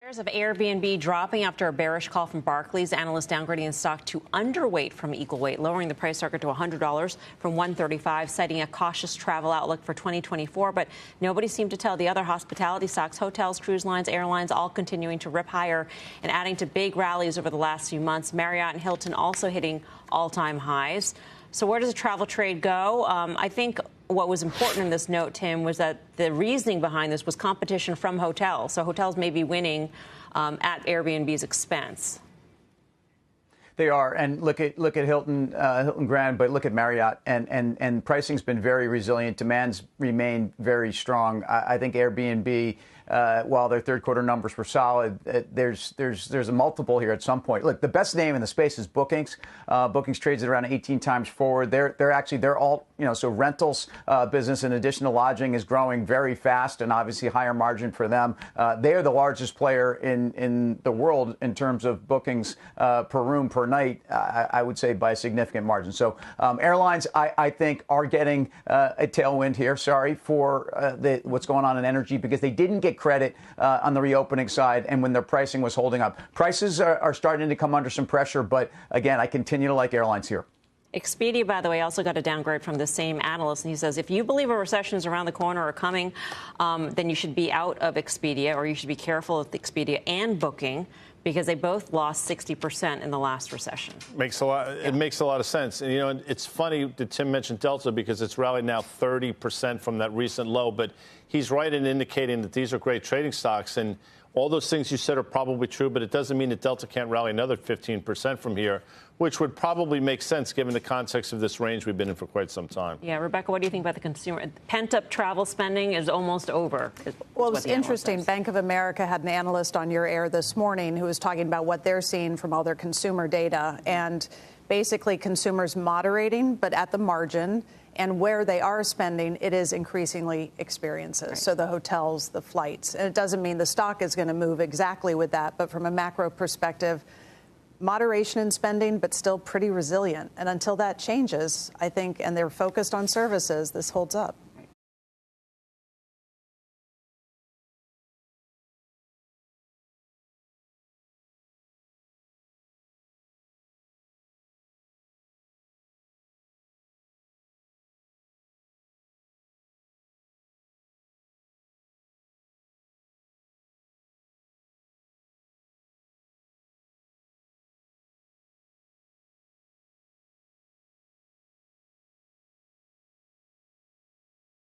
Shares of Airbnb dropping after a bearish call from Barclays. Analysts downgrading the stock to underweight from equal weight, lowering the price target to $100 from $135, citing a cautious travel outlook for 2024. But nobody seemed to tell the other hospitality stocks, hotels, cruise lines, airlines, all continuing to rip higher and adding to big rallies over the last few months. Marriott and Hilton also hitting all-time highs. So where does the travel trade go? I think what was important in this note, Tim, was that the reasoning behind this was competition from hotels. So hotels may be winning at Airbnb's expense. They are, and look at Hilton Grand, but look at Marriott, and pricing's been very resilient. Demand's remained very strong. I think Airbnb, while their third quarter numbers were solid, there's a multiple here at some point. Look, the best name in the space is Bookings. Bookings trades at around 18 times forward. They're all, so rentals business in addition to lodging is growing very fast and obviously higher margin for them. They are the largest player in the world in terms of bookings per room per night, I would say by a significant margin. So airlines, I think, are getting a tailwind here, for what's going on in energy, because they didn't get credit on the reopening side and when their pricing was holding up. Prices are starting to come under some pressure, but again, I continue to like airlines here. Expedia, by the way, also got a downgrade from the same analyst. And he says, if you believe a recession is around the corner or coming, then you should be out of Expedia, or you should be careful of Expedia and Booking, because they both lost 60% in the last recession. Makes a lot. Yeah. It makes a lot of sense. And, it's funny that Tim mentioned Delta, because it's rallied now 30% from that recent low. But he's right in indicating that these are great trading stocks. And all those things you said are probably true, but it doesn't mean that Delta can't rally another 15% from here, which would probably make sense given the context of this range we've been in for quite some time. Yeah, Rebecca, what do you think about the consumer? Pent-up travel spending is almost over. Well, it was interesting. Bank of America had an analyst on your air this morning who was talking about what they're seeing from all their consumer data, and basically consumers moderating, but at the margin. And where they are spending, it is increasingly experiences. Right. So the hotels, the flights. And it doesn't mean the stock is going to move exactly with that. But from a macro perspective, moderation in spending, but still pretty resilient. And until that changes, I think, and they're focused on services, this holds up.